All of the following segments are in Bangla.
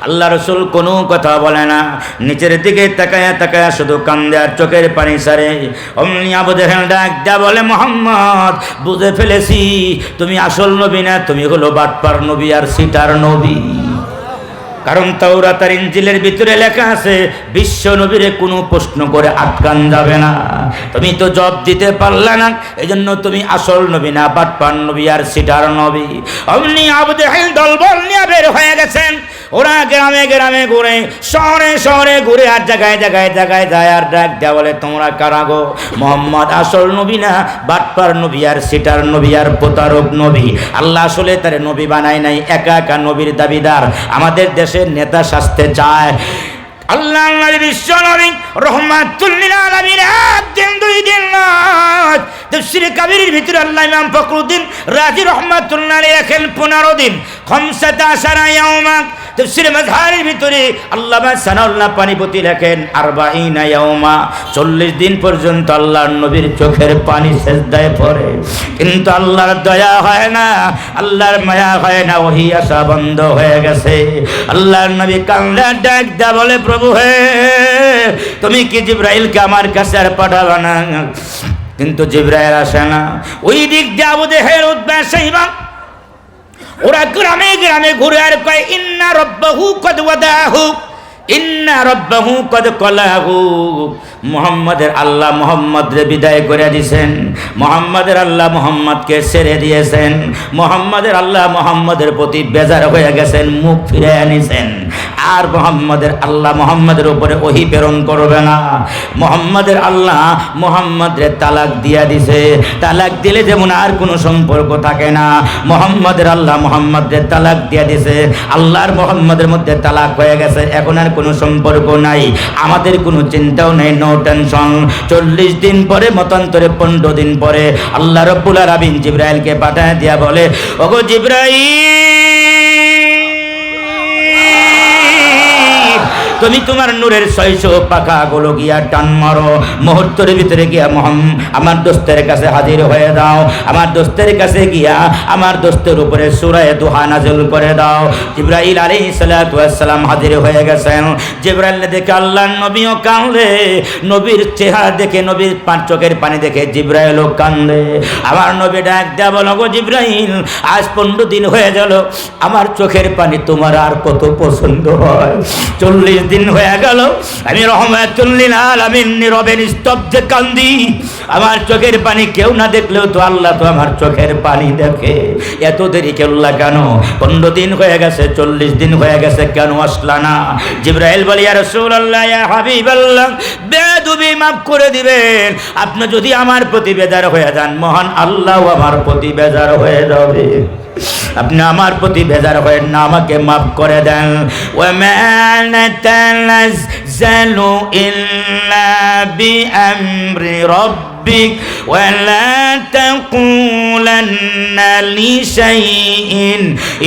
আল্লাহ রাসূল কোনো কথা বলে না, নিচের দিকে তাকায়া তাকায়া শুধু কান্দে আর চোখের পানি ছাড়ে। অমনি আবু জেহেল ডাক দেয়া বলে, মুহাম্মদ বুঝে ফেলেছি তুমি আসল নবী না, তুমি হলো বাটপার নবী আর সিটার নবী। কারণ তাওরাত আর ইনজিলের ভিতরে লেখা আছে বিশ্ব নবীরে কোনো প্রশ্ন করে আটকান যাবে না। তুমি তো জবাব দিতে পারলে না, এজন্য তুমি আসল নবী না, বাটপার নবী আর সিটার নবী। অমনি আবু জেহেল দলবল নিয়ে বের হয়ে গেছেন। ওরা গ্রামে গ্রামে ঘুরে, শহরে শহরে ঘুরে, আর জায়গায় জায়গায় জায়গায় যায় আর ডাক দেয়া বলে, তোমরা কারা গো? মুহাম্মদ আসল নবী না, বাটপার নবী আর সিটার নবী আর প্রতারক নবী। আল্লাহ আসলে তার নবী বানায় নাই, একা একা নবীর দাবিদার। আমাদের দেশের নেতা শাস্তে চায়। আল্লাহ বিশ্ব নবী রহমাতুল লিল আলামিন একদিন দুই দিন নয়, তাফসীরে কাবীরের ভিতরে আল্লাহ ইমাম ফখরুদ্দীন রাজি রহমাতুল্লাহ আলাইহি লেখেন 15 দিন, 15 ইয়াওমা। তাফসীরে মাজহারের ভিতরে আল্লামা সানাউল্লাহ পানিপতি লেখেন 40 ইয়াওমা, 40 দিন পর্যন্ত আল্লাহর নবীর চোখের পানি সেজদায় পড়ে, কিন্তু আল্লাহর দয়া হয় না, আল্লাহর মায়া হয় না, ওহী আসা বন্ধ হয়ে গেছে। আল্লাহর নবী কান্দা ডাক দা বলে, প্রভু হে, তুমি কি জিবরাইলকে আমার কাছে আর পাঠাবা না? কিন্তু জিবরাইল আসে না। ওই দিক দিয়ে আবু জেহেল, উতবা, শাইবা ওরা গ্রামে গ্রামে ঘুরে আর কয়, ইন্না রাব্বাহু কদ ওয়াদাহু, ইন্না রাব্বাহু কদ কলাহু। মুহাম্মাদের আল্লাহ মুহাম্মদরে বিদায় করে দিয়েছেন, মুহাম্মাদের আল্লাহ মুহাম্মদকে ছেড়ে দিয়েছেন, মুহাম্মাদের আল্লাহ মুহাম্মদের প্রতি বেজার হয়ে গেছেন, মুখ ফিরে আনিছেন। আর মুহাম্মাদের আল্লাহ মুহাম্মাদের উপরে ওহী প্রেরণ করবে না। মুহাম্মাদের আল্লাহ মুহাম্মদরে তালাক দিয়া দিছে। তালাক দিলে যেমন আর কোনো সম্পর্ক থাকে না, মুহাম্মাদের আল্লাহ মুহাম্মদরে তালাক দিয়া দিছে। আল্লাহর মুহাম্মদের মধ্যে তালাক হয়ে গেছে, এখন আর কোনো সম্পর্ক নাই, আমাদের কোনো চিন্তাও নেই, নো টেনশন। 40 দিন পরে, মতান্তরে 15 দিন পরে আল্লাহ রাব্বুল আলামিন জিবরাইলকে পাঠায় দিয়া বলে, ওগো জিবরাইল, তুমি তোমার নূরের 600 পাখা গুলো গিয়া টান মারো, মুহূর্তের ভিতরে গিয়া আমার দোস্তের কাছে হাজির হয়ে দাও। আমার দোস্তের কাছে গিয়া আমার দোস্তের উপরে সূরা দুহা নাযিল করে দাও। জিবরাইল আলাইহিস সালাতু ওয়াস সালাম হাজির হয়ে গেছেন। জিবরাইল দেখে আল্লাহর নবীও কাঁদে, নবীর চেহারা দেখে, নবীর চোখের পানি দেখে জিবরাইলও কাঁদে। আমার নবী ডাক দেয়া বলো, গো জিবরাইল, আজ 15 দিন হয়ে গেল, আমার চোখের পানি তোমার আর কত পছন্দ হয়? 40 দিন হয়ে গেল, আমি রহমাতুল লিল আলামিন নীরবে নিস্তব্ধে কান্দি। আমার চোখের পানি কেউ না দেখলেও তো আল্লাহ তো আমার চোখের পানি দেখে। এত দেরি কেল্লা কেন? 15 দিন হয়ে গেছে, 40 দিন হয়ে গেছে, কেন আসলা না? জিবরাইল বলে, ইয়া রাসূলুল্লাহ, ইয়া হাবিবাল্লাহ, বেদবি মাফ করে দিবেন। আপনি যদি আমার প্রতি বেজার হয়ে যান, মহান আল্লাহ আমার প্রতি বেজার হয়ে যাবে। আপনি আমার প্রতি বেজার হয়েন না, আমাকে মাফ করে দেন। ওয়ামা নাতানাজ্জালু ইল্লা বিআমরি রাব্বিক ওয়ালা তাকুলান্না লিশাইইন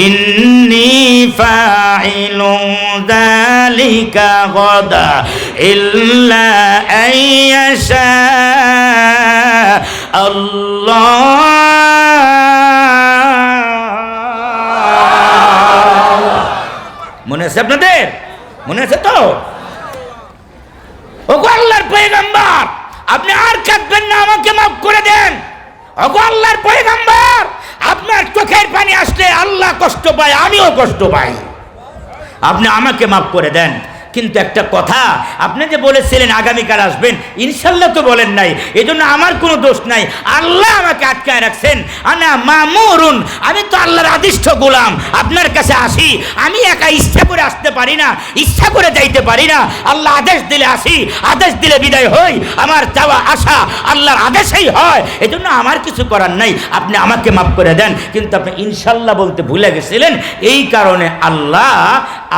ইন্নী ফাইলু যালিকা গাদা ইল্লা আইয়াশা আল্লাহ। মনে আছে আপনাদের? মনে আছে তো? ওগো আল্লাহর পয়গম্বর, আপনি আর কাঁদবেন না, আমাকে মাফ করে দেন। ওগো আল্লাহর পয়গম্বর, আপনার চোখের পানি আসলে আল্লাহ কষ্ট পায়, আমিও কষ্ট পাই, আপনি আমাকে মাফ করে দেন। কিন্তু একটা কথা, আপনি যে বলেছিলেন আগামীকাল আসবেন, ইনশাল্লাহ তো বলেন নাই, এজন্য আমার কোনো দোষ নাই, আল্লাহ আমাকে আটকায় রাখছেন। আনা মামুরুন, আমি তো আল্লাহর আদিষ্ট গোলাম, আপনার কাছে আসি, আমি একা ইচ্ছা করে আসতে পারি না, ইচ্ছা করে যাইতে পারি না। আল্লাহ আদেশ দিলে আসি, আদেশ দিলে বিদায় হই, আমার যাওয়া আসা আল্লাহর আদেশেই হয়, এজন্য আমার কিছু করার নাই, আপনি আমাকে মাফ করে দেন। কিন্তু আপনি ইনশাল্লাহ বলতে ভুলে গেছিলেন, এই কারণে আল্লাহ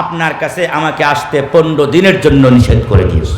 আপনার কাছে আমাকে আসতে 15 দিনের জন্য নিষেধ করে দিয়েছে।